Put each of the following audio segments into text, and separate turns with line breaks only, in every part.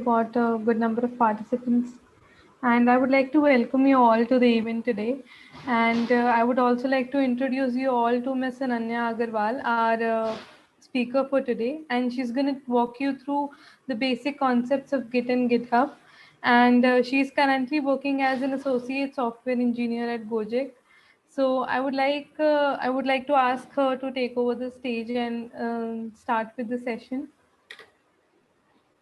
got a good number of participants, and I would like to welcome you all to the event today. And I would also like to introduce you all to Ms. Ananya Agarwal, our speaker for today, and she's going to walk you through the basic concepts of Git and GitHub. And she's currently working as an associate software engineer at Gojek. So I would like to ask her to take over the stage and start with the session.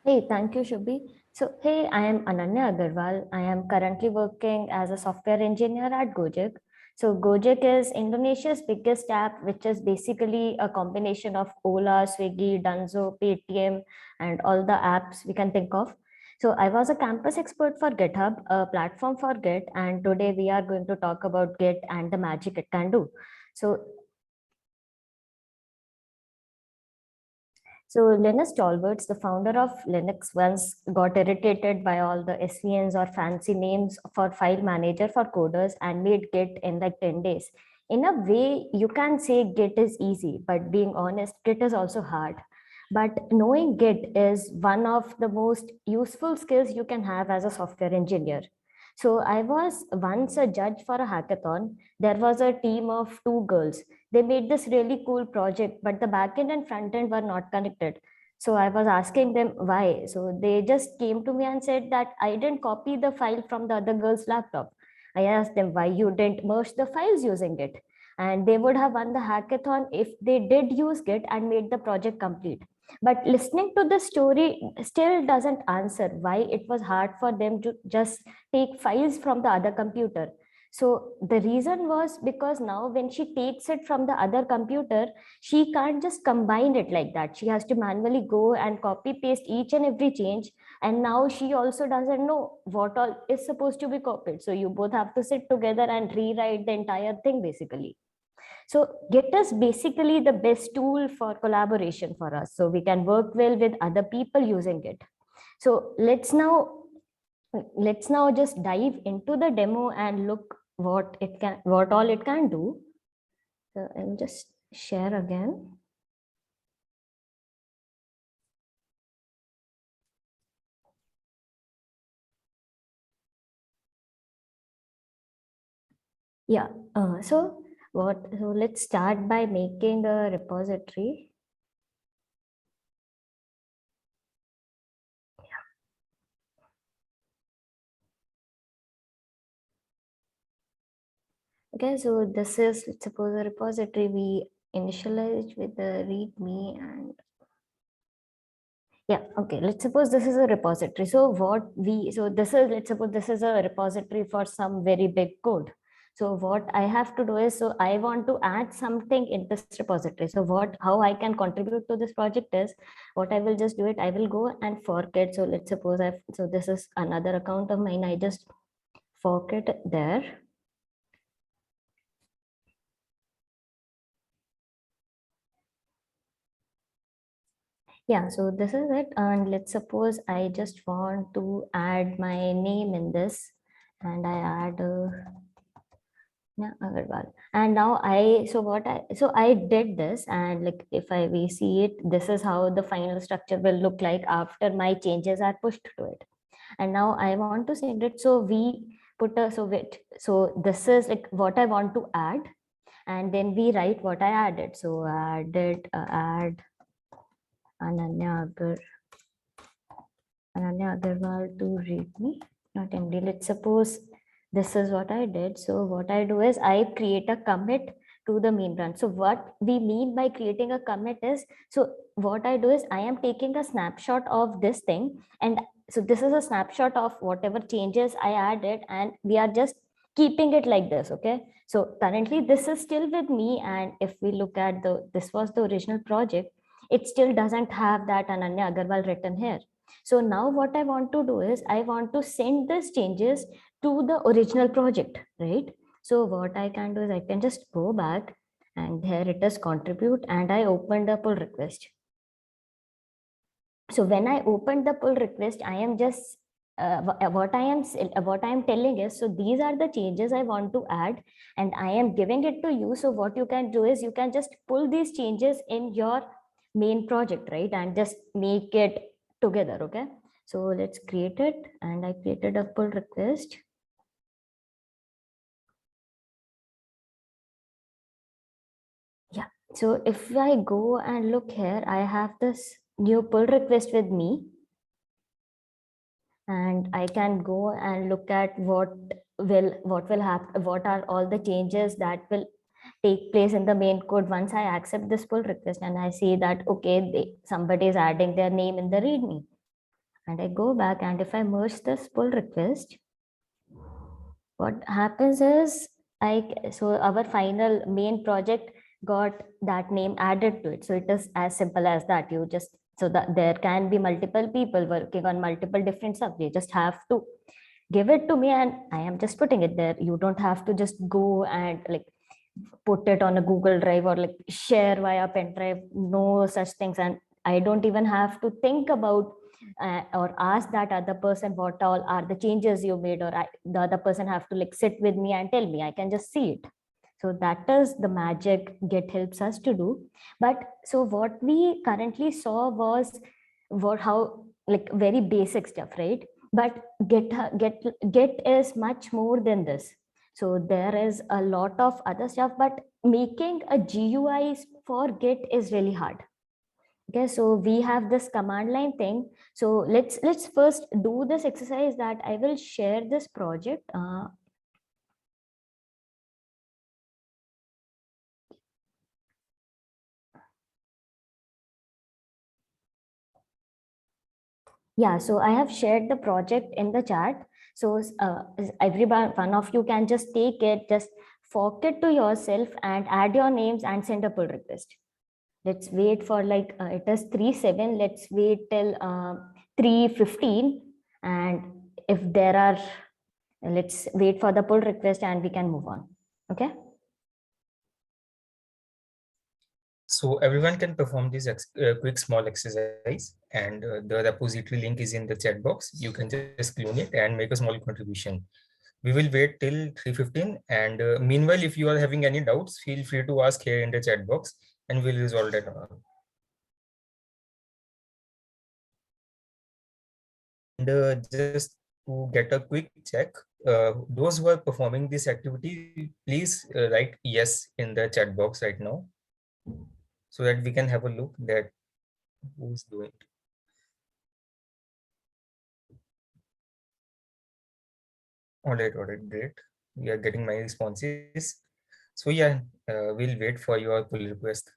Hey, thank you, Shubhi. So, hey, I am Ananya Agarwal. I am currently working as a software engineer at Gojek. So, Gojek is Indonesia's biggest app, which is basically a combination of Ola, Swiggy, Dunzo, Paytm, and all the apps we can think of. So, I was a campus expert for GitHub, a platform for Git, and today we are going to talk about Git and the magic it can do. So, So Linus Torvalds, the founder of Linux, once got irritated by all the SVNs or fancy names for file manager for coders and made Git in like 10 days. In a way, you can say Git is easy, but being honest, Git is also hard. But knowing Git is one of the most useful skills you can have as a software engineer. So I was once a judge for a hackathon. There was a team of two girls. They made this really cool project, but the backend and front end were not connected. So I was asking them why. So they just came to me and said that I didn't copy the file from the other girl's laptop. I asked them why you didn't merge the files using it. And they would have won the hackathon if they did use Git and made the project complete. But listening to the story still doesn't answer why it was hard for them to just take files from the other computer. So the reason was because now when she takes it from the other computer, she can't just combine it like that. She has to manually go and copy paste each and every change. And now she also doesn't know what all is supposed to be copied. So you both have to sit together and rewrite the entire thing basically. So Git is basically the best tool for collaboration for us. So we can work well with other people using it. So let's now just dive into the demo and look what all it can do. So I'll just share again. Yeah. So let's start by making a repository. Okay, so this is, let's suppose, a repository we initialize with the readme and yeah, okay, let's suppose this is a repository. So let's suppose this is a repository for some very big code. So what I have to do is, so I want to add something in this repository. So how I can contribute to this project is, what I will just do it, I will go and fork it. So let's suppose so this is another account of mine. I just fork it there. Yeah, so this is it. And let's suppose I just want to add my name in this and I add yeah, Agarwal. And now I did this, and like if we see it, this is how the final structure will look like after my changes are pushed to it. And now I want to send it. So we put a so this is like what I want to add, and then we write what I added. So add Ananya Agarwal to readme, not MD. Let's suppose this is what I did. So what I do is I create a commit to the main branch. So what we mean by creating a commit is, so what I do is I am taking a snapshot of this thing. And so this is a snapshot of whatever changes I added, and we are just keeping it like this. Okay. So currently this is still with me. And if we look at this was the original project, it still doesn't have that Ananya Agarwal written here. So now what I want to do is I want to send these changes to the original project, right? So what I can do is I can just go back, and here it is contribute, and I opened the pull request. So when I opened the pull request, I am just what I am telling is, so these are the changes I want to add, and I am giving it to you. So what you can do is you can just pull these changes in your main project, right, and just make it together. Okay. So let's create it, and I created a pull request. Yeah, so if I go and look here, I have this new pull request with me, and I can go and look at what will happen, what are all the changes that will take place in the main code once I accept this pull request, and I see that okay, somebody is adding their name in the README. And I go back, and if I merge this pull request, what happens is so our final main project got that name added to it. So it is as simple as that. You just, so that there can be multiple people working on multiple different stuff. You just have to give it to me, and I am just putting it there. You don't have to just go and like put it on a Google Drive or like share via pen drive. No such things. And I don't even have to think about or ask that other person what all are the changes you made, or the other person have to like sit with me and tell me. I can just see it. So that is the magic Git helps us to do. But so what we currently saw was how like very basic stuff, right? But Git is much more than this. So there is a lot of other stuff, but making a GUI for Git is really hard. Okay, so we have this command line thing. So let's first do this exercise that I will share this project. Yeah, so I have shared the project in the chat. So everyone, one of you can just take it, just fork it to yourself and add your names and send a pull request. Let's wait for like, it is 3:07. Let's wait till 3:15. And if there are, let's wait for the pull request and we can move on. Okay.
So everyone can perform this quick small exercise, and the repository link is in the chat box. You can just clone it and make a small contribution. We will wait till 3:15, and meanwhile, if you are having any doubts, feel free to ask here in the chat box, and we'll resolve that. And just to get a quick check, those who are performing this activity, please write yes in the chat box right now, so that we can have a look that who's doing it. All right, great. We are getting my responses. So yeah, we'll wait for your pull request.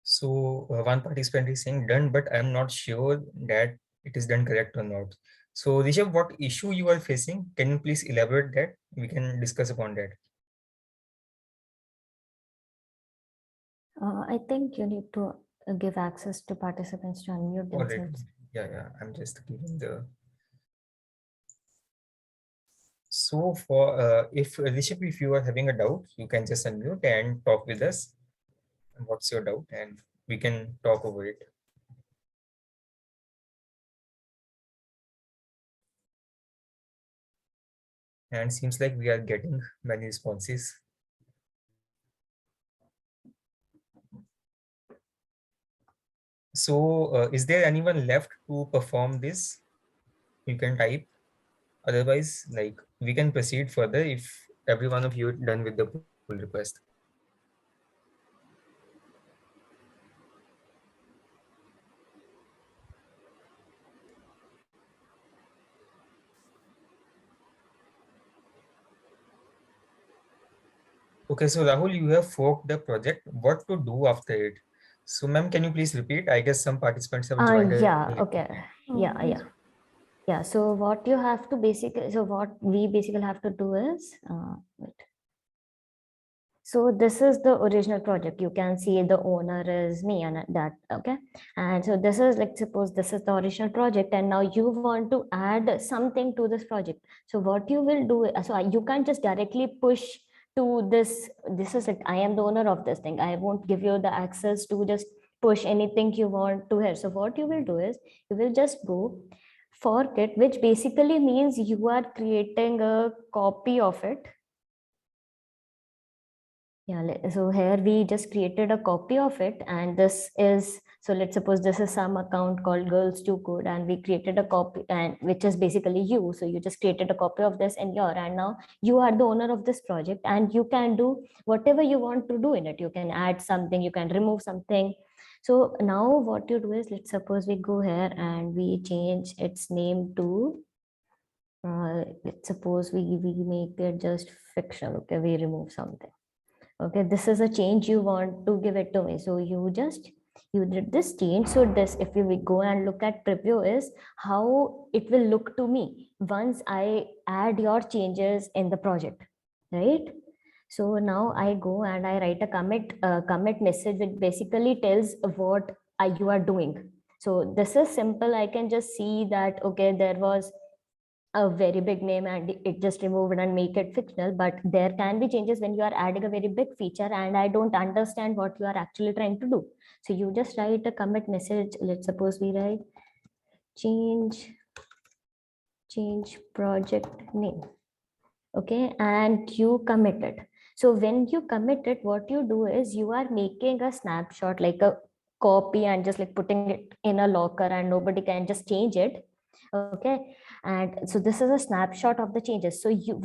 So one participant is saying done, but I'm not sure that it is done correct or not. So Rishabh, what issue you are facing? Can you please elaborate that? We can discuss upon that.
I think you need to give access to participants to unmute
All right.
themselves.
Yeah. I'm just giving the. So for if Rishabh, if you are having a doubt, you can just unmute and talk with us. And what's your doubt? And we can talk over it. And seems like we are getting many responses. So is there anyone left to perform this? You can type. Otherwise, like we can proceed further if every one of you are done with the pull request. Okay, so Rahul, you have forked the project. What to do after it? So, ma'am, can you please repeat? I guess some participants have joined.
Yeah, okay. Yeah,
please.
yeah. Yeah, so what you have to basically, so what we basically have to do is, wait. So this is the original project. You can see the owner is me and that, okay. And so this is like, suppose this is the original project and now you want to add something to this project. So what you will do, so you can't just directly push to this is like, I am the owner of this thing. I won't give you the access to just push anything you want to here. So what you will do is, you will just go fork it, which basically means you are creating a copy of it. Yeah, so here we just created a copy of it, and this is, so let's suppose this is some account called Girls Do Code, and we created a copy, and which is basically you. So you just created a copy of this in your, and now you are the owner of this project, and you can do whatever you want to do in it. You can add something, you can remove something. So now what you do is, let's suppose we go here and we change its name to, let's suppose we make it just fictional. Okay, we remove something. Okay, this is a change you want to give it to me. So you did this change. So this, if we go and look at preview, is how it will look to me once I add your changes in the project, right? So now I go and I write a commit message, which basically tells what you are doing. So this is simple. I can just see that, okay, there was a very big name and it just removed and make it fictional, but there can be changes when you are adding a very big feature and I don't understand what you are actually trying to do. So you just write a commit message. Let's suppose we write change project name. Okay, and you commit it. So when you commit it, what you do is, you are making a snapshot, like a copy, and just like putting it in a locker and nobody can just change it. Okay, and so this is a snapshot of the changes. So you,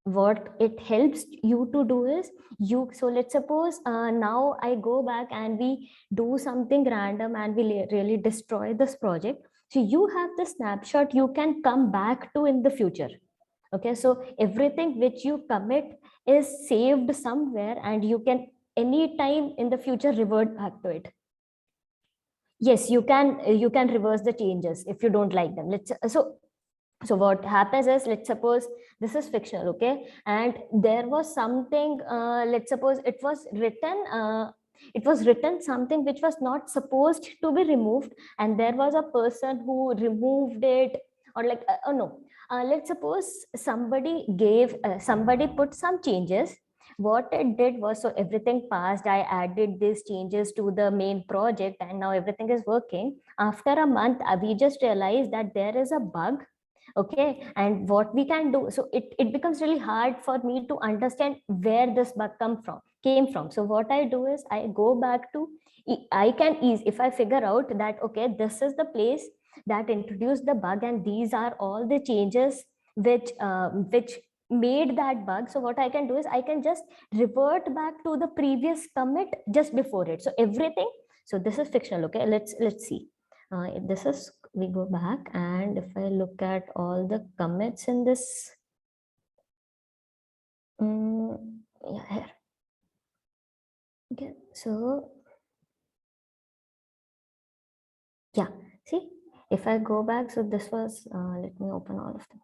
what it helps you to do is, you, so let's suppose now I go back and we do something random and we really destroy this project. So you have the snapshot you can come back to in the future. Okay, so everything which you commit is saved somewhere and you can anytime in the future revert back to it. Yes, you can reverse the changes if you don't like them. So what happens is, let's suppose this is fictional, okay, and there was something, let's suppose it was written something which was not supposed to be removed, and there was a person who removed it, or like oh no, let's suppose somebody put some changes. What it did was, so everything passed, I added these changes to the main project and now everything is working. After a month, we just realized that there is a bug. Okay, and what we can do, so it becomes really hard for me to understand where this bug came from. So what I do is, I go back to, I can ease, if I figure out that, okay, this is the place that introduced the bug and these are all the changes which made that bug. So what I can do is, I can just revert back to the previous commit just before it. So everything, so this is fictional. Okay, let's see. This is, we go back, and if I look at all the commits in this, yeah, here. Okay, so yeah, see, If I go back, so this was, let me open all of them.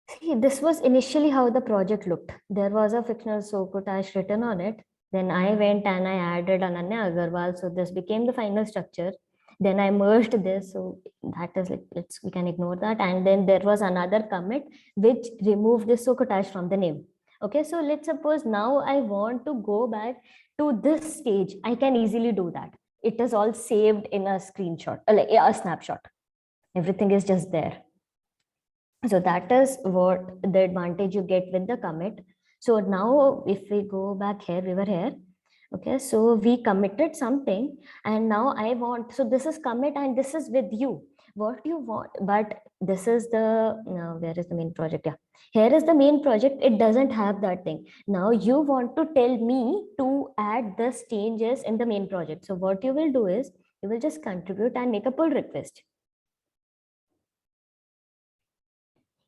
See, this was initially how the project looked. There was a fictional Sokotash written on it. Then I went and I added Ananya Agarwal. So this became the final structure. Then I merged this. So that is like, we can ignore that. And then there was another commit which removed this Sokotash from the name. Okay, so let's suppose now I want to go back to this stage. I can easily do that. It is all saved in a screenshot, like a snapshot. Everything is just there. So that is what the advantage you get with the commit. So now if we go back here, we were here. Okay, so we committed something and now I want, so this is commit and this is with you. What you want, but this is the, where is the main project? Yeah, here is the main project. It doesn't have that thing. Now you want to tell me to add this changes in the main project. So what you will do is you will just contribute and make a pull request.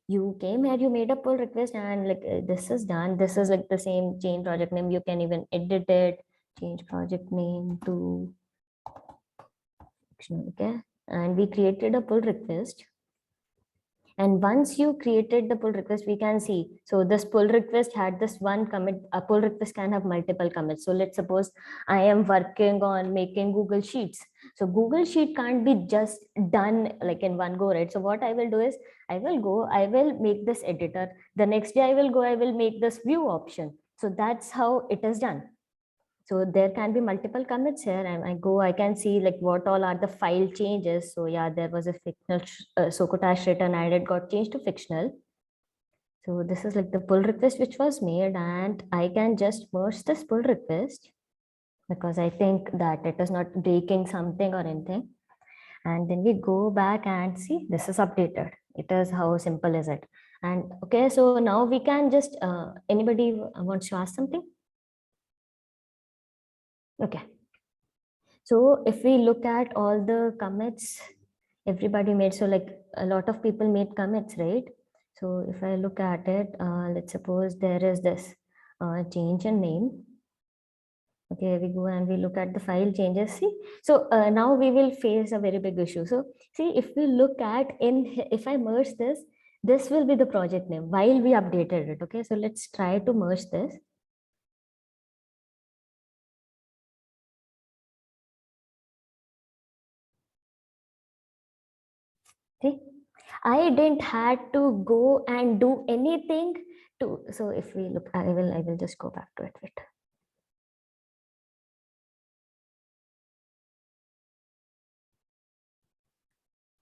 You came here, you made a pull request and like this is done. This is like the same change project name. You can even edit it, change project name to, okay. And we created a pull request. And once you created the pull request, we can see, so this pull request had this one commit. A pull request can have multiple commits. So let's suppose I am working on making Google Sheets. So Google Sheet can't be just done like in one go, right? So what I will do is I will make this editor. The next day I will make this view option. So that's how it is done. So there can be multiple commits here and I can see like what all are the file changes. So yeah, there was a fictional Sokotash written and it got changed to fictional. So this is like the pull request which was made and I can just merge this pull request because I think that it is not breaking something or anything. And then we go back and see this is updated. It is how simple is it? And okay, so now we can just, anybody wants to ask something? Okay. So if we look at all the commits, everybody made, so like a lot of people made commits, right? So if I look at it, let's suppose there is this change in name. Okay, we go and we look at the file changes. See, so now we will face a very big issue. So see, if we look at if I merge this will be the project name while we updated it. Okay, so let's try to merge this. See, I didn't had to go and do anything to, so if we look, I will just go back to it. Wait.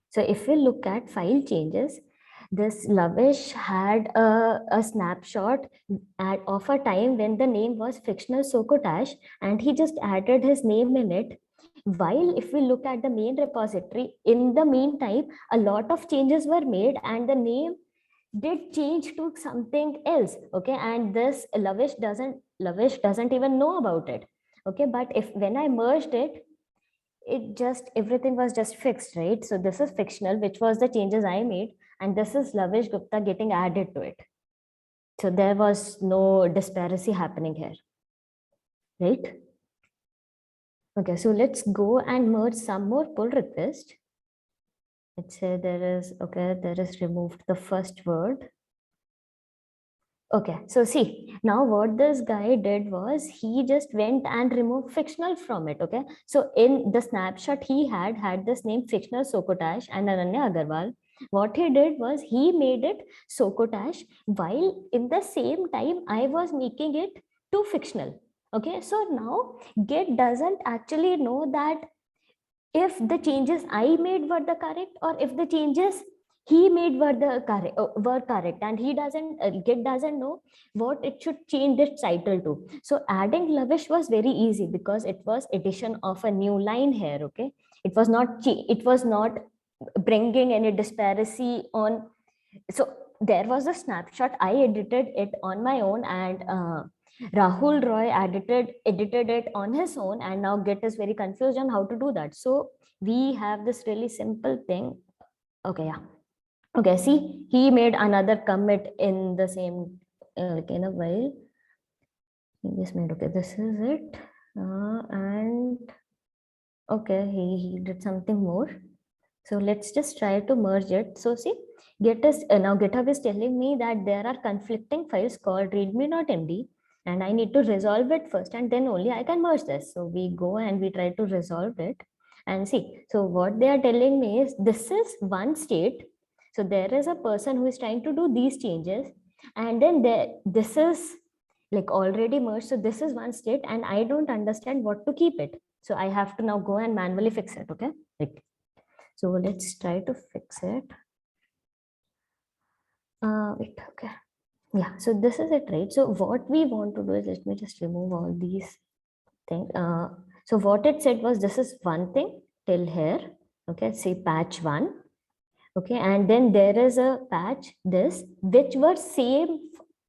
So if we look at file changes, this Lavish had a snapshot of a time when the name was fictional Sokotash and he just added his name in it. While if we look at the main repository, in the meantime, a lot of changes were made and the name did change to something else. Okay, and this Lavish doesn't even know about it. Okay, but if when I merged it, everything was just fixed, right? So this is fictional, which was the changes I made, and this is Lavish Gupta getting added to it. So there was no disparity happening here, right? Okay, so let's go and merge some more pull request. Let's say there is removed the first word. Okay, so see, now what this guy did was he just went and removed fictional from it. Okay, so in the snapshot he had this name fictional Sokotash and Ananya Agarwal. What he did was he made it Sokotash while in the same time I was making it to fictional. Okay, so now Git doesn't actually know that if the changes I made were the correct or if the changes he made were correct, and he doesn't Git doesn't know what it should change its title to. So adding Lavish was very easy because it was addition of a new line here. Okay, it was not bringing any disparity on. So there was a snapshot, I edited it on my own and Rahul Roy edited it on his own, and now Git is very confused on how to do that. So we have this really simple thing. Okay, yeah. Okay, see, he made another commit in the same like in a while. He just made, okay, this is it. And Okay, he did something more. So let's just try to merge it. So see, now GitHub is telling me that there are conflicting files called readme.md, and I need to resolve it first, and then only I can merge this. So we go and we try to resolve it and see. So what they are telling me is this is one state. So there is a person who is trying to do these changes, and then this is like already merged. So this is one state, and I don't understand what to keep it. So I have to now go and manually fix it. Okay. Like, so let's try to fix it. Wait, okay. Yeah, so this is it, right? So what we want to do is, let me just remove all these things. So what it said was, this is one thing till here. Okay, say patch 1. Okay, and then there is a patch this, which were same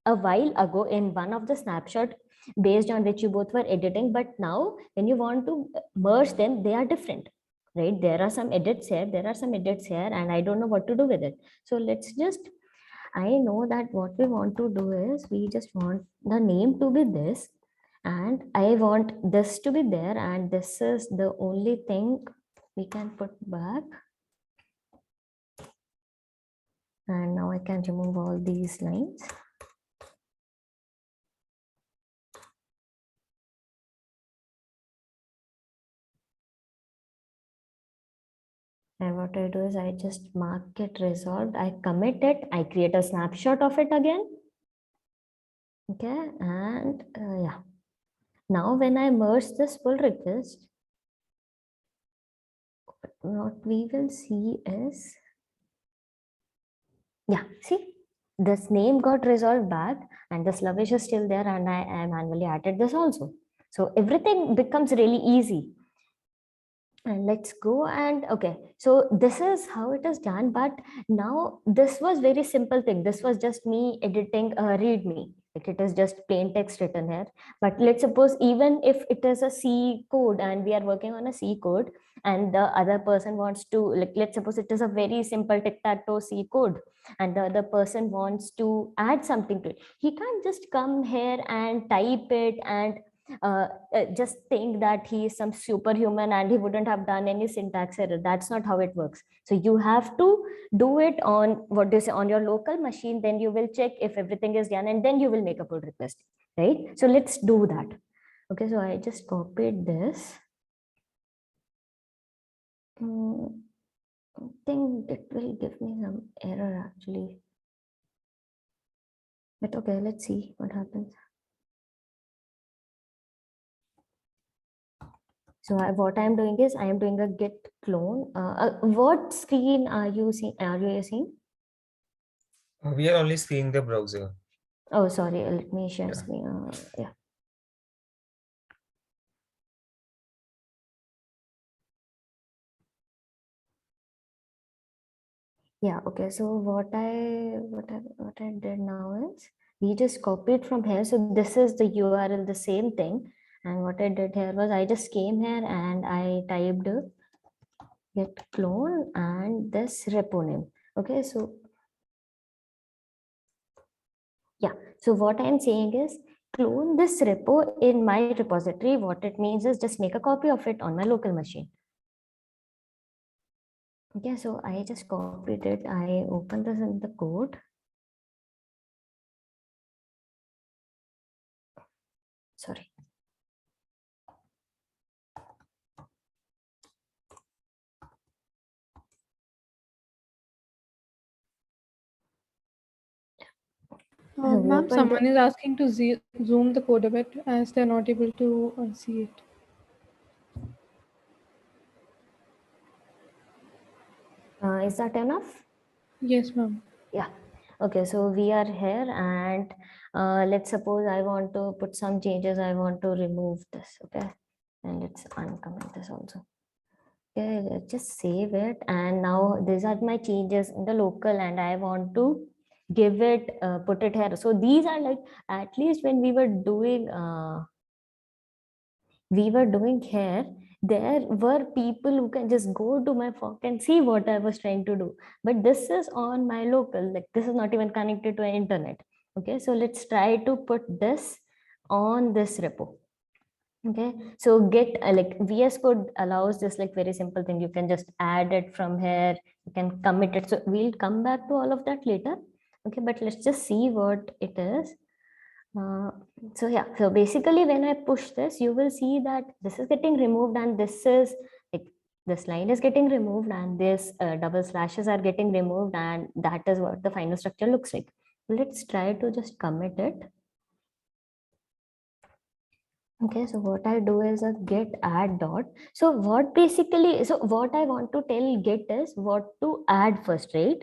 a while ago in one of the snapshot based on which you both were editing, but now when you want to merge them, they are different, right? There are some edits here, there are some edits here, and I don't know what to do with it. So let's just, I know that what we want to do is, we just want the name to be this, and I want this to be there, and this is the only thing we can put back. And now I can remove all these lines. And what I do is, I just mark it resolved. I commit it. I create a snapshot of it again. Okay. And yeah. Now when I merge this pull request, what we will see is, yeah, see, this name got resolved back, and the Slavish is still there, and I manually added this also. So everything becomes really easy. And let's go and okay, so this is how it is done. But now this was very simple thing. This was just me editing a readme. Like, it is just plain text written here. But let's suppose, even if it is a C code and we are working on a C code, and the other person wants to, like, let's suppose it is a very simple tic-tac-toe C code, and the other person wants to add something to it, he can't just come here and type it and just think that he is some superhuman and he wouldn't have done any syntax error. That's not how it works. So you have to do it on, what do you say, on your local machine. Then you will check if everything is done, and then you will make a pull request, right? So let's do that. Okay, so I just copied this. I think it will give me some error actually, but okay, let's see what happens. So what I'm doing is, I am doing a git clone. What screen are you seeing?
We are only seeing the browser.
Oh, sorry. Let me share
Yeah.
screen. Yeah. Yeah. Okay. So what I did now is, we just copied from here. So this is the URL, the same thing. And what I did here was, I just came here and I typed git clone and this repo name. Okay. So yeah. So what I'm saying is, clone this repo in my repository. What it means is, just make a copy of it on my local machine. Okay, so I just copied it. I opened this in the code. Sorry.
Ma'am, someone is asking to zoom the code a bit, as they're not able to see it.
Is that enough?
Yes, ma'am.
Yeah. Okay, so we are here, and let's suppose I want to put some changes. I want to remove this. Okay, and let's uncomment this also. Okay, let's just save it. And now these are my changes in the local, and I want to give it, put it here. So these are like, at least when we were doing here, there were people who can just go to my fork and see what I was trying to do. But this is on my local, like, this is not even connected to internet. Okay, so let's try to put this on this repo. Okay, so get like VS Code allows this like very simple thing. You can just add it from here. You can commit it. So we'll come back to all of that later. Okay, but let's just see what it is. So yeah, so basically when I push this, you will see that this is getting removed and this is like this line is getting removed and this double slashes are getting removed, and that is what the final structure looks like. Let's try to just commit it. Okay, so what I do is a get add dot. So what basically, so what I want to tell get is what to add first, right?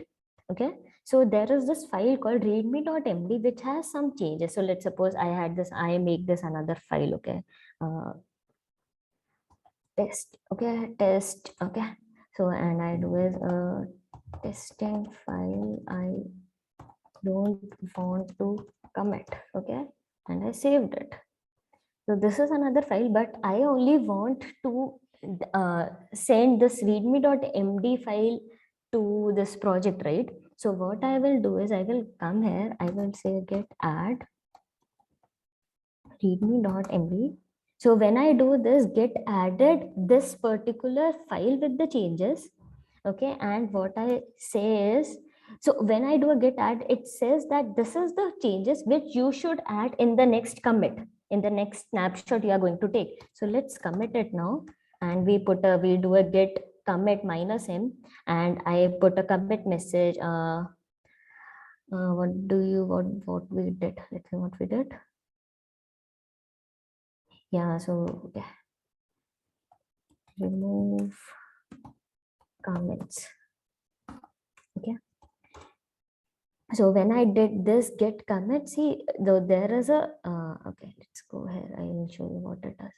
Okay, so there is this file called readme.md which has some changes. So let's suppose I had this, I make this another file, okay? Test, okay, test, okay. So, and I do is a testing file I don't want to commit, okay? And I saved it. So this is another file, but I only want to send this readme.md file to this project, right? So what I will do is I will come here, I will say get add readme.md. So when I do this, get added this particular file with the changes. Okay, and what I say is, so when I do a get add, it says that this is the changes which you should add in the next commit, in the next snapshot you are going to take. So let's commit it now, and we do a get commit -m, and I put a commit message. What we did? Let's see what we did. Yeah, so yeah. Remove comments. Okay. So when I did this get commit, see, though there is a, okay, let's go here. I will show you what it does.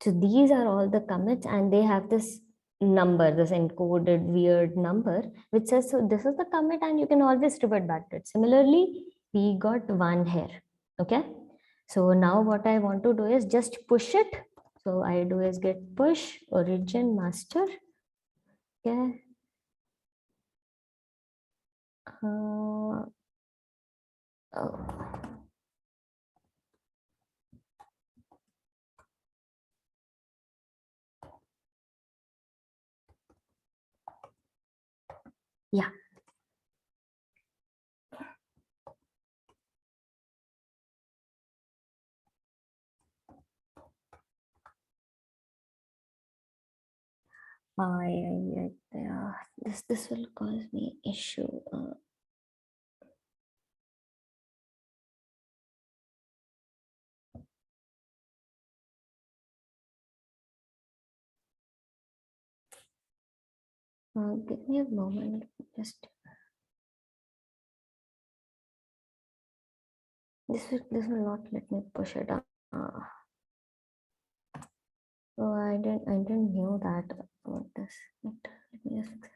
So these are all the commits and they have this number, this encoded weird number, which says, so this is the commit and you can always revert back to it. Similarly, we got one here. Okay. So now what I want to do is just push it. So I do is get push origin master. Okay. Oh. Yeah. Yeah, this will cause me issue. Give me a moment. Just this will not let me push it up. So I didn't know that about this. Let me just fix it.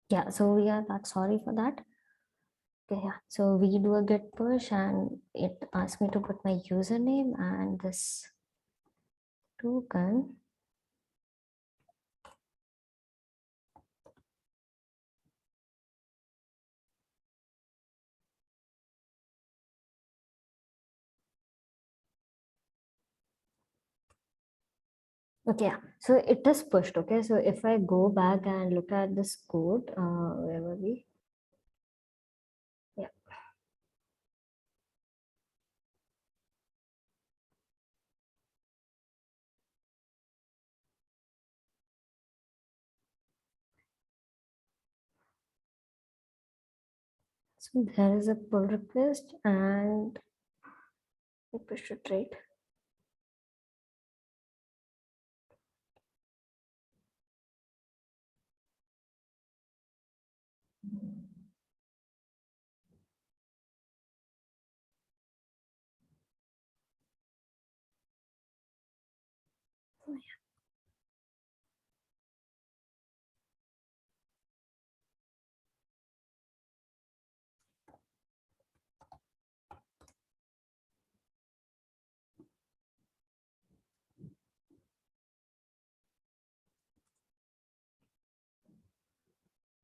Yeah, so we are that sorry for that. Okay, yeah, so we do a git push and it asks me to put my username and this token. Okay, yeah, so it is pushed. Okay, so if I go back and look at this code, where were we? Yeah. So there is a pull request and I push it right.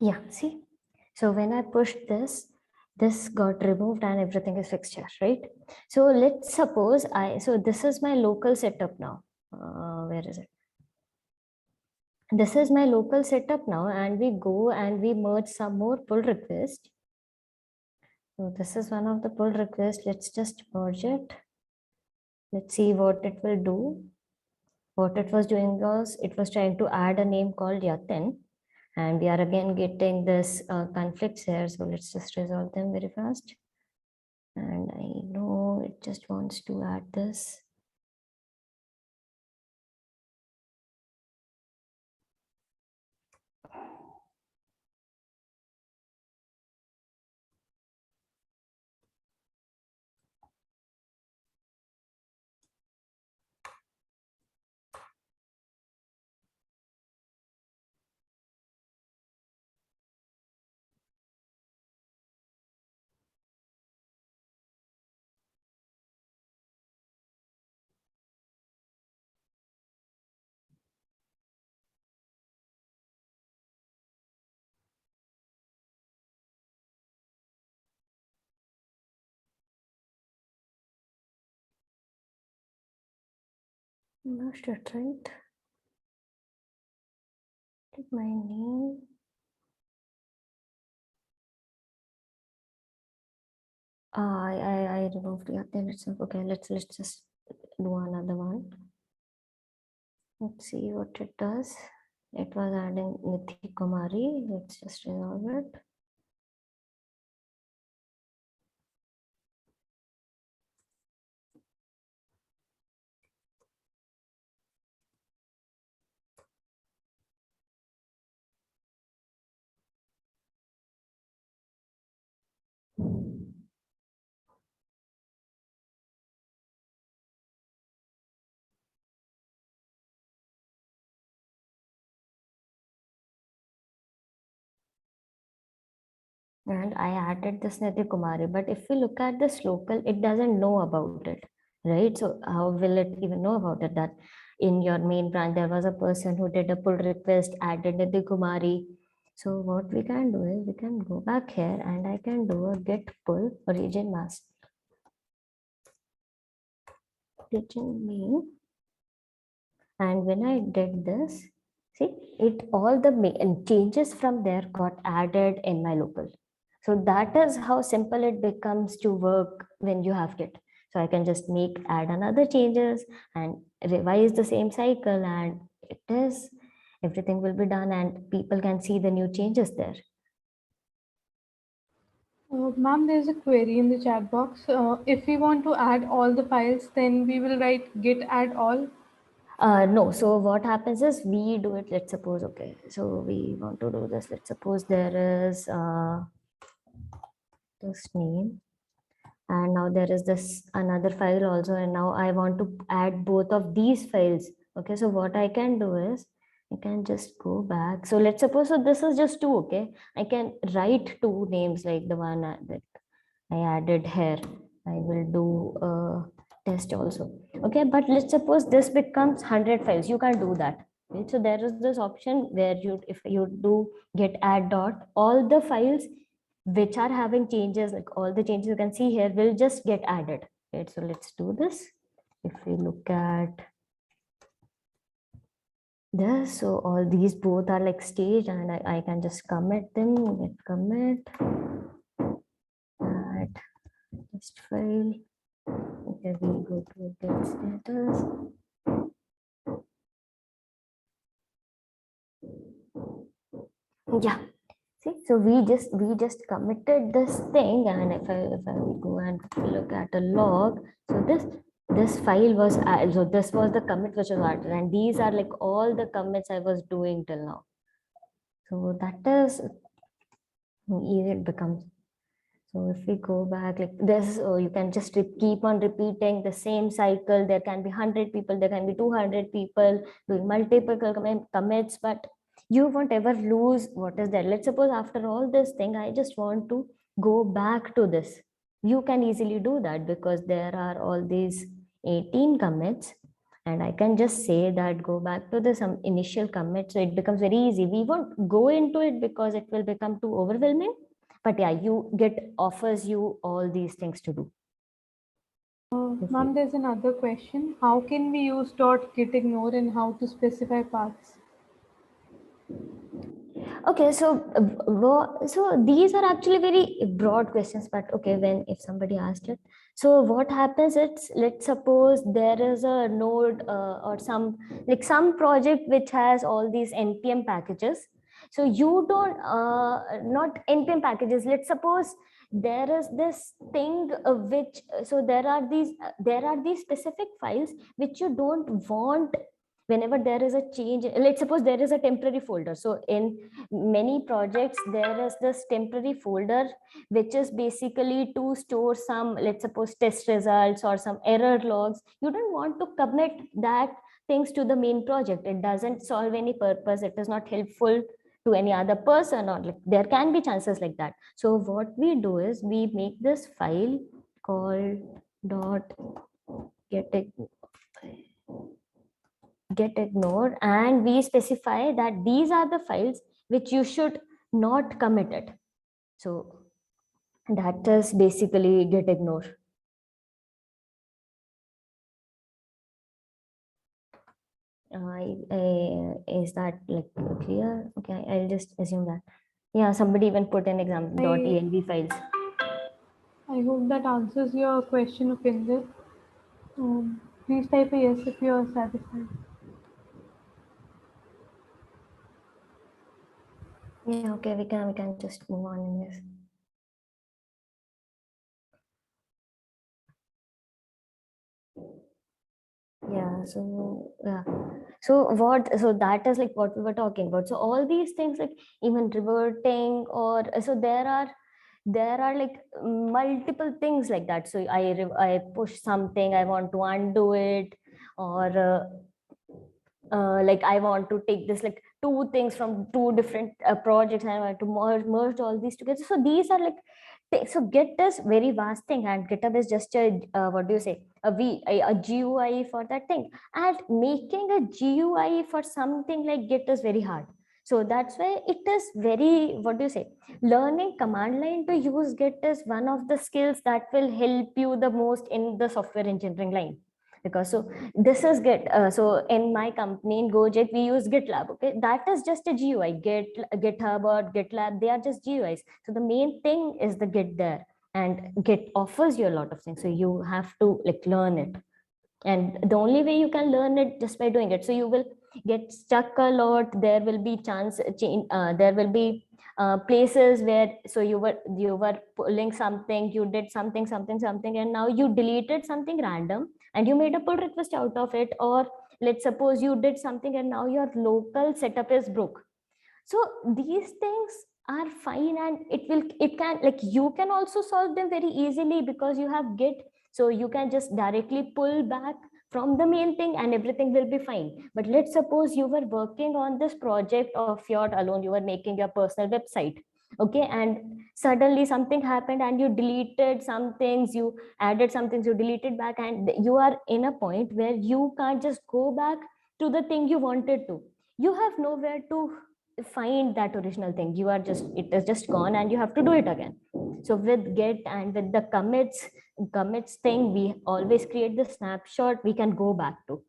Yeah, see. So when I pushed this, this got removed and everything is fixed here, right? So let's suppose so this is my local setup now. Where is it? This is my local setup now, and we go and we merge some more pull request. So this is one of the pull requests. Let's just merge it. Let's see what it will do. What it was doing was it was trying to add a name called Yatin, and we are again getting this conflicts here. So let's just resolve them very fast. And I know it just wants to add this. Lost it, right? Did my name. I removed Yatin itself. Okay, let's just do another one. Let's see what it does. It was adding Nithi Kumari. Let's just resolve it. And I added this Niti Kumari, but if we look at this local, it doesn't know about it, right? So how will it even know about it that in your main branch, there was a person who did a pull request, added Niti Kumari. So what we can do is we can go back here and I can do a get pull origin mask. Origin main. And when I did this, see, it all the changes from there got added in my local. So that is how simple it becomes to work when you have Git. So I can just add another changes and revise the same cycle, and everything will be done and people can see the new changes there.
Ma'am, there's a query in the chat box. If we want to add all the files, then we will write git add all.
No, so what happens is we do it, let's suppose, okay, so we want to do this, let's suppose there is this name, and now there is this another file also, and now I want to add both of these files. Okay, so what I can do is I can just go back. So let's suppose, so this is just 2, okay? I can write 2 names like the one that I added here. I will do a test also. Okay, but let's suppose this becomes 100 files. You can't do that. Right? So there is this option where if you do get add dot, all the files which are having changes, like all the changes you can see here, will just get added. Right? So let's do this. If we look at this, so all these both are like staged, and I can just commit them, get commit, add test file. Okay, we go to get status. Yeah, see, so we just committed this thing, and if I go and look at a log, so this file was so this was the commit which was added, and these are like all the commits I was doing till now. So that is easy it becomes. So if we go back like this, you can just keep on repeating the same cycle. There can be 100 people, there can be 200 people doing multiple commits, but you won't ever lose what is there. Let's suppose after all this thing, I just want to go back to this. You can easily do that because there are all these 18 commits, and I can just say that go back to the some initial commit. So it becomes very easy. We won't go into it because it will become too overwhelming. But yeah, you get offers you all these things to do.
Ma'am, there's another question. How can we use .gitignore and how to specify paths?
Okay, so these are actually very broad questions, but okay, if somebody asked it, so what happens? Let's suppose there is a node or some project which has all these npm packages. So you don't not npm packages. Let's suppose there is this thing which so there are these specific files which you don't want. Whenever there is a change, let's suppose there is a temporary folder. So in many projects, there is this temporary folder, which is basically to store some, let's suppose, test results or some error logs. You don't want to commit that things to the main project. It doesn't solve any purpose. It is not helpful to any other person, or like there can be chances like that. So what we do is we make this file called .gitignore, and we specify that these are the files which you should not commit it. So that is basically gitignore. Is that like clear? Okay, I'll just assume that. Yeah, somebody even put an example .env files.
I hope that answers your question, Upinder. Please type a yes if you are satisfied.
Yeah, okay, we can just move on in this. Yeah, so yeah, so that is like what we were talking about. So all these things, like even reverting, or so there are like multiple things like that. So I push something, I want to undo it, or like I want to take this like 2 things from 2 different projects, and I want to merge all these together. So these are like so Git is very vast thing, and GitHub is just a what do you say, a GUI for that thing. And making a GUI for something like Git is very hard. So that's why it is very, what do you say, learning command line to use Git is one of the skills that will help you the most in the software engineering line. Because so this is Git. So in my company in Gojek, we use GitLab. Okay, that is just a GUI. GitHub or GitLab, they are just GUIs. So the main thing is the Git there, and Git offers you a lot of things. So you have to like learn it, and the only way you can learn it just by doing it. So you will get stuck a lot. There will be there will be places where so you were pulling something, you did something, and now you deleted something random and you made a pull request out of it. Or let's suppose you did something and now your local setup is broke. So these things are fine, and it can, like, you can also solve them very easily because you have Git. So you can just directly pull back from the main thing and everything will be fine. But let's suppose you were working on this project of your alone, you were making your personal website, okay, and suddenly something happened and you deleted some things, you added some things, you deleted back, and you are in a point where you can't just go back to the thing you wanted to. You have nowhere to find that original thing. You are just, it is just gone and you have to do it again. So with Git and with the commits thing, we always create the snapshot we can go back to.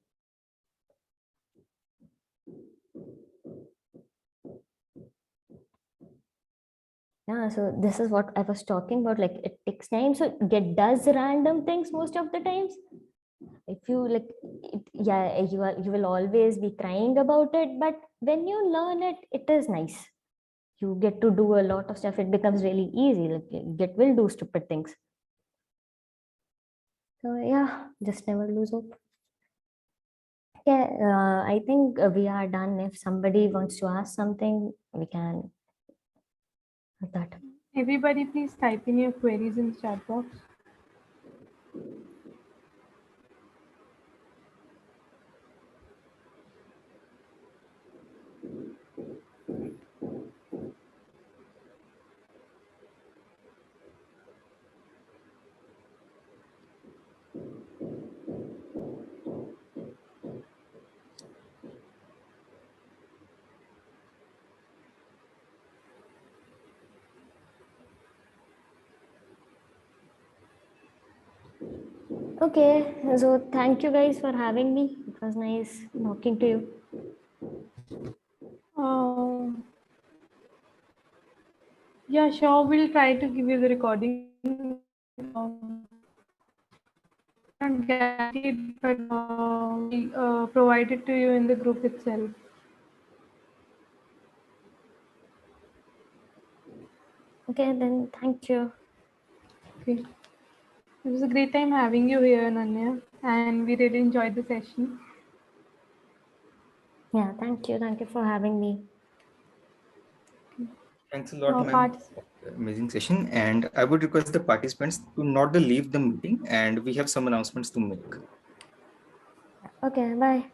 Yeah, so this is what I was talking about, like it takes time. So Git does random things most of the times. If you like it, yeah, you will always be crying about it, but when you learn it, it is nice. You get to do a lot of stuff. It becomes really easy. Like Git will do stupid things. So yeah, just never lose hope. Okay, I think we are done. If somebody wants to ask something, we can have that.
Everybody, please type in your queries in the chat box.
Okay, so thank you guys for having me. It was nice talking to you.
Yeah, sure. We'll try to give you the recording. Not guaranteed, but we'll provide it to you in the group itself.
Okay, then thank you.
Okay. It was a great time having you here, Nanya, and we really enjoyed the session.
Yeah, thank you. Thank you for having me.
Thanks a lot, ma'am. Amazing session. And I would request the participants to not to leave the meeting, and we have some announcements to make.
Okay, bye.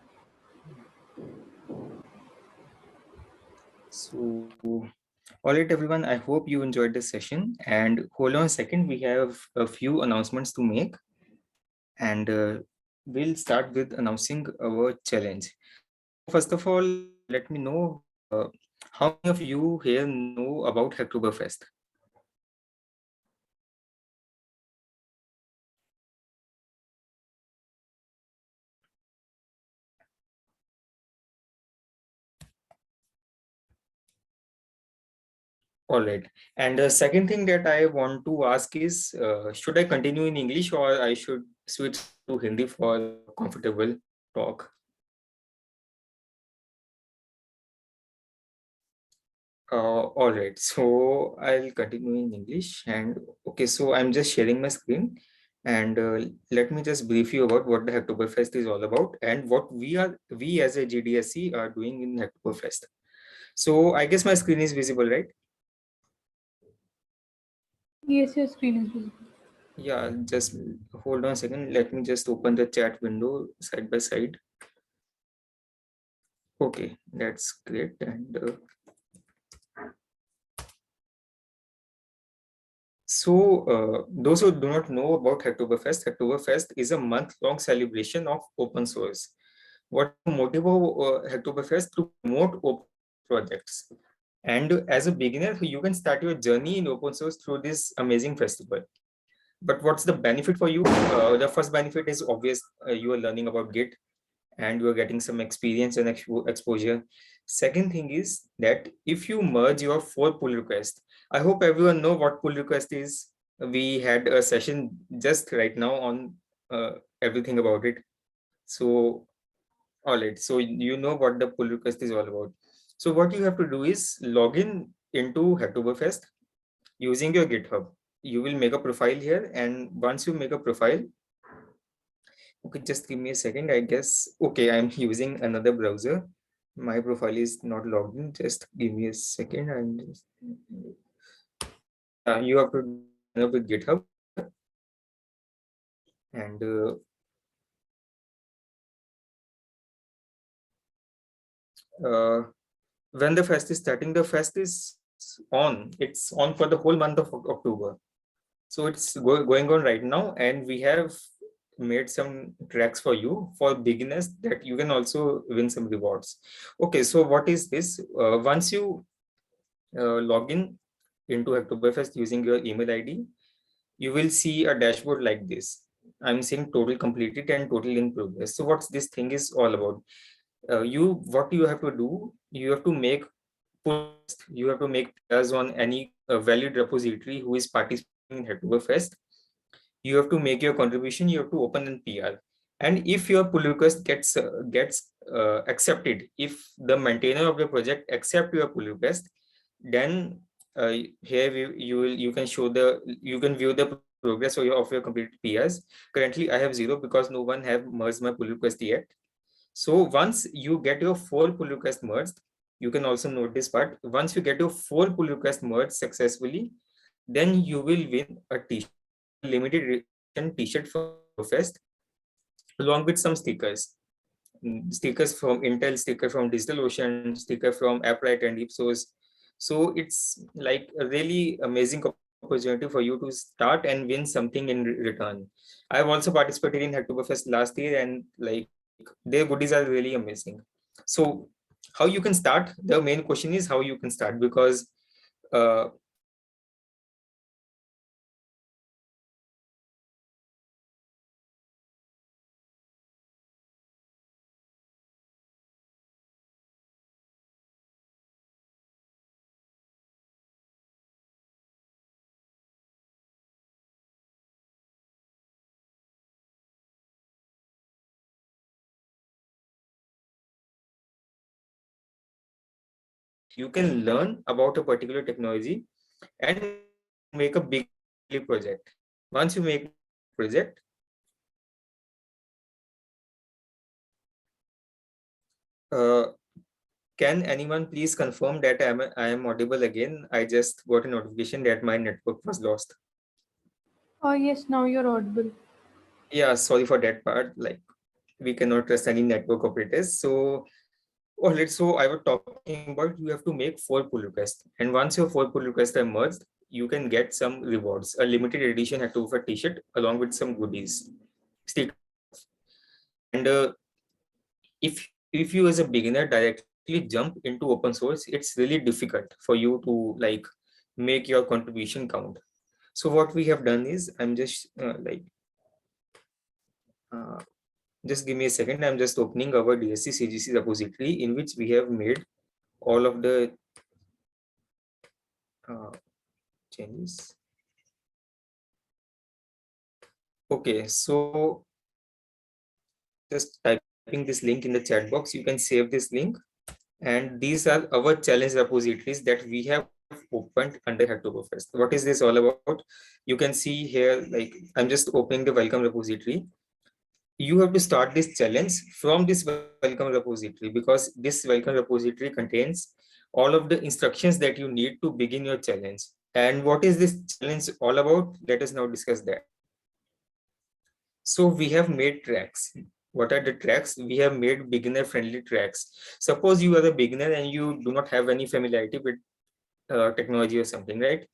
So, all right, everyone. I hope you enjoyed the session. And hold on a second, we have a few announcements to make. And we'll start with announcing our challenge. First of all, let me know how many of you here know about Hacktoberfest? All right. And the second thing that I want to ask is, should I continue in English or I should switch to Hindi for comfortable talk? All right. So I'll continue in English. And okay, so I'm just sharing my screen. And let me just brief you about what the Hacktoberfest is all about and what we as a GDSC are doing in Hacktoberfest. So I guess my screen is visible, right?
Yes, your screen is visible.
Yeah, just hold on a second. Let me just open the chat window side by side. Okay, that's great. And those who do not know about Hacktoberfest is a month-long celebration of open source. What motive of Hacktoberfest to promote open projects? And as a beginner, you can start your journey in open source through this amazing festival. But what's the benefit for you? The first benefit is obvious. You are learning about Git and you are getting some experience and exposure. Second thing is that if you merge your 4 pull requests, I hope everyone know what pull request is. We had a session just right now on everything about it. So, all right. So you know what the pull request is all about. So what you have to do is log in into Hacktoberfest using your GitHub. You will make a profile here, and once you make a profile, okay, just give me a second. I guess, okay, I'm using another browser. My profile is not logged in. Just give me a second. You have to sign up with GitHub. And when the fest is starting, the fest is on. It's on for the whole month of October. So it's going on right now, and we have made some tracks for you for beginners that you can also win some rewards. Okay, so what is this? Once you log in into Oktoberfest using your email ID, you will see a dashboard like this. I'm seeing total completed and total in progress. So what's this thing is all about? What you have to do, you have to make post, you have to make PRs on any valid repository who is participating in Oktoberfest. You have to make your contribution, you have to open an PR. And if your pull request gets accepted, if the maintainer of the project accept your pull request, then here you can show you can view the progress of your completed PRs. Currently, I have 0 because no one have merged my pull request yet. So once you get your 4 pull request merged, you can also note this part. Once you get your 4 pull request merged successfully, then you will win a t-shirt, limited edition t-shirt from Fest, along with some stickers. Stickers from Intel, sticker from DigitalOcean, sticker from Applied and Ipsos. So it's like a really amazing opportunity for you to start and win something in return. I've also participated in Oktoberfest last year, and like their goodies are really amazing. So how you can start? The main question is how you can start, because you can learn about a particular technology and make a big project. Once you make a project, can anyone please confirm that I am audible again? I just got a notification that my network was lost.
Oh, yes, now you're audible.
Yeah, sorry for that part. Like, we cannot trust any network operators. So, so I was talking about you have to make 4 pull requests. And once your 4 pull requests are merged, you can get some rewards, a limited edition Oktober t-shirt along with some goodies. And if you as a beginner directly jump into open source, it's really difficult for you to like make your contribution count. So what we have done is I'm just just give me a second. I'm just opening our DSC CGC repository in which we have made all of the changes. Okay, so just typing this link in the chat box, you can save this link. And these are our challenge repositories that we have opened under Oktoberfest. What is this all about? You can see here, like I'm just opening the welcome repository. You have to start this challenge from this welcome repository, because this welcome repository contains all of the instructions that you need to begin your challenge. And what is this challenge all about? Let us now discuss that. So we have made tracks. What are the tracks? We have made beginner friendly tracks. Suppose you are a beginner and you do not have any familiarity with technology or something, right?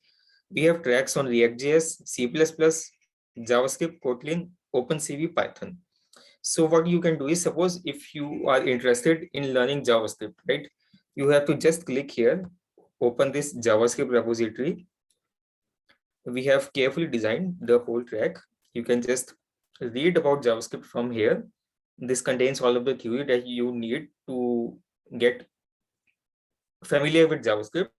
We have tracks on React.js, C++, JavaScript, Kotlin, OpenCV, Python. So what you can do is, suppose if you are interested in learning JavaScript, right? You have to just click here, open this JavaScript repository. We have carefully designed the whole track. You can just read about JavaScript from here. This contains all of the theory that you need to get familiar with JavaScript.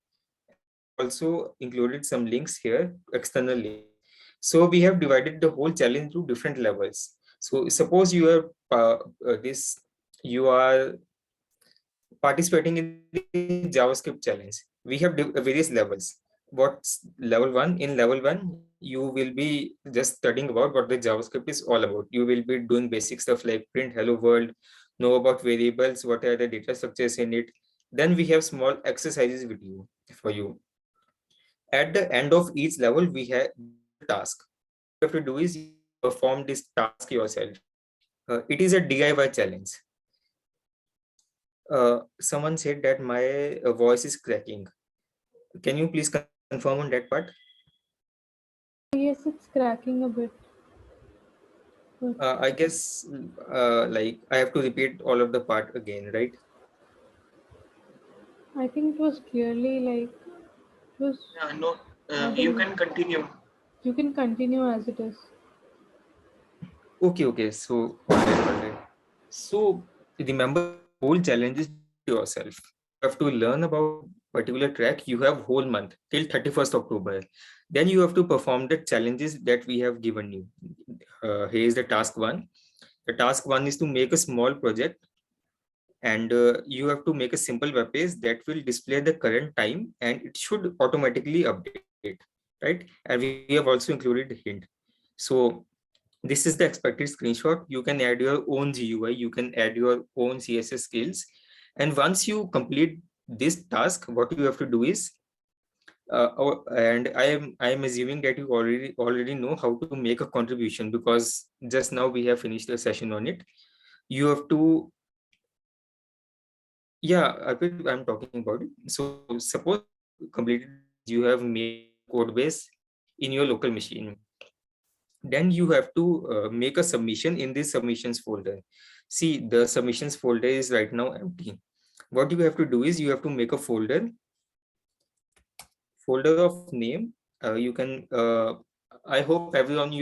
Also included some links here, external links. So we have divided the whole challenge into different levels. So suppose you are you are participating in the JavaScript challenge. We have various levels. What's level 1? In level 1, you will be just studying about what the JavaScript is all about. You will be doing basic stuff like print hello world, know about variables, what are the data structures in it. Then we have small exercises with you for you. At the end of each level, we have a task. What you have to do is perform this task yourself. It is a DIY challenge. Someone said that my voice is cracking. Can you please confirm on that part?
Yes, it's cracking a bit. But
I guess like I have to repeat all of the part again, right?
I think it was clearly like it was
No, you
audible.
can continue.
You can continue as it is.
Okay. So all right. So remember, whole challenge is yourself. You have to learn about particular track. You have whole month till 31st October. Then you have to perform the challenges that we have given you. Here is the task one. The task one is to make a small project, and you have to make a simple web page that will display the current time, and it should automatically update, right? And we have also included the hint. So this is the expected screenshot. You can add your own GUI, you can add your own CSS skills. And once you complete this task, what you have to do is, and I am assuming that you already know how to make a contribution, because just now we have finished a session on it. You have to, yeah, I'm talking about it. So suppose you completed, you have made code base in your local machine. Then you have to make a submission in this submissions folder. See, the submissions folder is right now empty. What you have to do is you have to make a folder of name. You can I hope everyone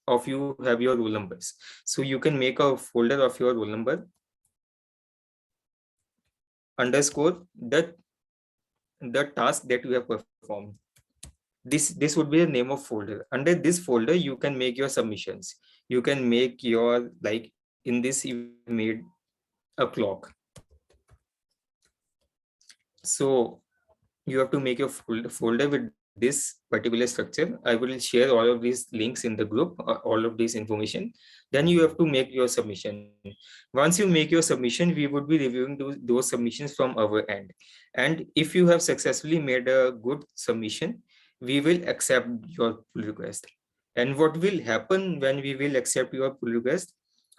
of you have your roll numbers, so you can make a folder of your roll number underscore the task that you have performed. This would be the name of folder. Under this folder you can make your submissions. You can make your, like in this you made a clock. So you have to make your folder with this particular structure. I will share all of these links in the group, all of this information. Then you have to make your submission. Once you make your submission, we would be reviewing those submissions from our end. And if you have successfully made a good submission, we will accept your pull request. And what will happen when we will accept your pull request?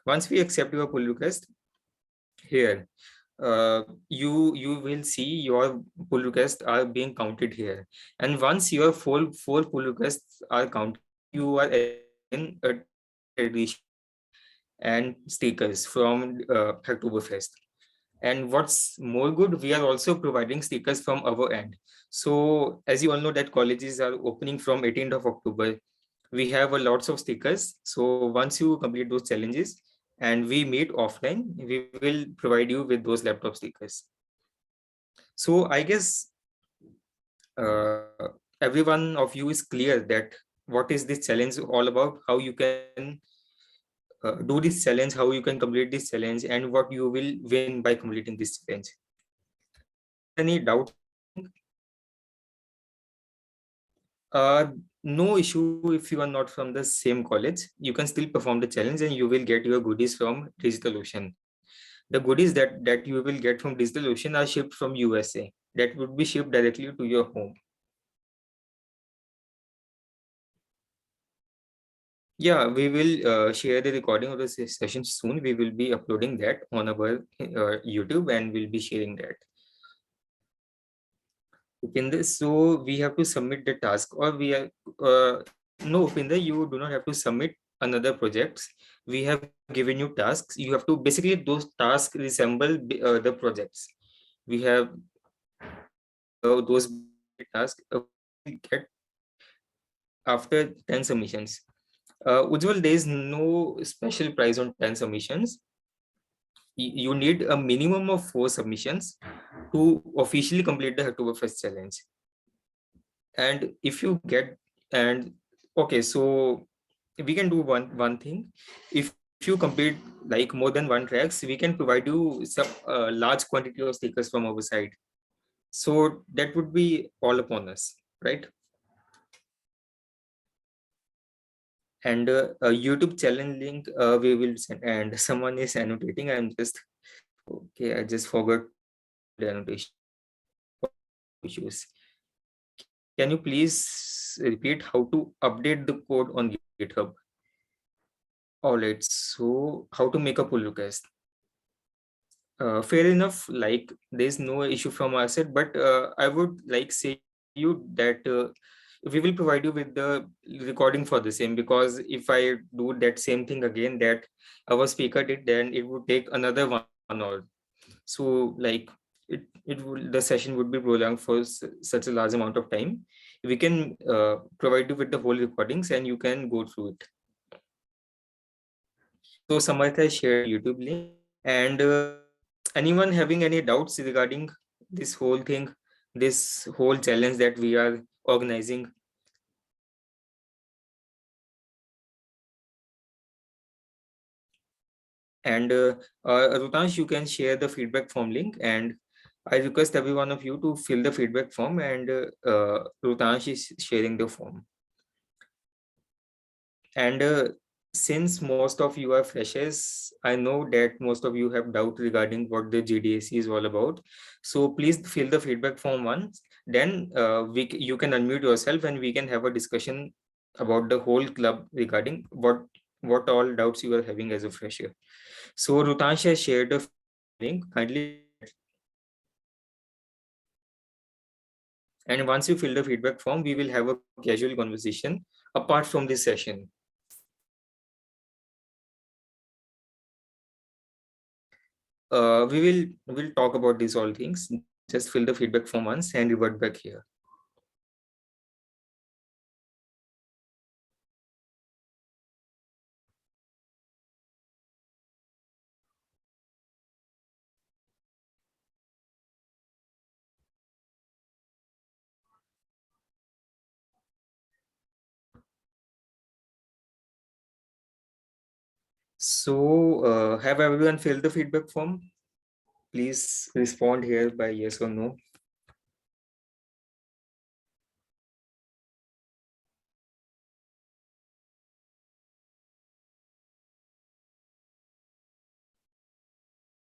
Once we accept your pull request, here you will see your pull requests are being counted here. And once your four pull requests are counted, you are in a addition and stickers from Oktoberfest. And what's more good, we are also providing stickers from our end. So as you all know that colleges are opening from 18th of October, we have a lots of stickers. So once you complete those challenges and we meet offline, we will provide you with those laptop stickers. So I guess uh, everyone of you is clear that what is this challenge all about, how you can do this challenge, how you can complete this challenge, and what you will win by completing this challenge. Any doubt? No issue. If you are not from the same college, you can still perform the challenge and you will get your goodies from DigitalOcean. The goodies that you will get from DigitalOcean are shipped from USA. That would be shipped directly to your home. Yeah, we will share the recording of the session soon. We will be uploading that on our YouTube, and we'll be sharing that. Upinder, so we have to submit the task, or we are no, Upinder, you do not have to submit another projects. We have given you tasks. You have to basically, those tasks resemble the projects. We have those tasks get after 10 submissions. Ujjwal, there is no special prize on 10 submissions. You need a minimum of 4 submissions to officially complete the Oktoberfest challenge. And if you get, and okay, so we can do one thing. If you complete like more than 1 tracks, we can provide you some large quantity of stickers from our side. So that would be all upon us, right? And a YouTube challenge link we will send. And someone is annotating. I'm just okay. I just forgot the annotation issues. Can you please repeat how to update the code on GitHub? All right. So how to make a pull request? Fair enough. Like there's no issue from our side, but I would like say you that we will provide you with the recording for the same, because if I do that same thing again that our speaker did, then it would take another 1 hour. So like it will, the session would be prolonged for such a large amount of time. We can provide you with the whole recordings and you can go through it. So Samarth has shared YouTube link, and anyone having any doubts regarding this whole thing, this whole challenge that we are organizing? And Rutansh, you can share the feedback form link, and I request every one of you to fill the feedback form, and Rutansh is sharing the form. And since most of you are freshers, I know that most of you have doubt regarding what the GDAC is all about. So please fill the feedback form once. Then you can unmute yourself and we can have a discussion about the whole club regarding what all doubts you are having as a fresher. So Rutansh has shared a link. Kindly. And once you fill the feedback form, we will have a casual conversation apart from this session. We'll talk about these all things. Just fill the feedback form once and revert back here. So have everyone filled the feedback form? Please respond here by yes or no.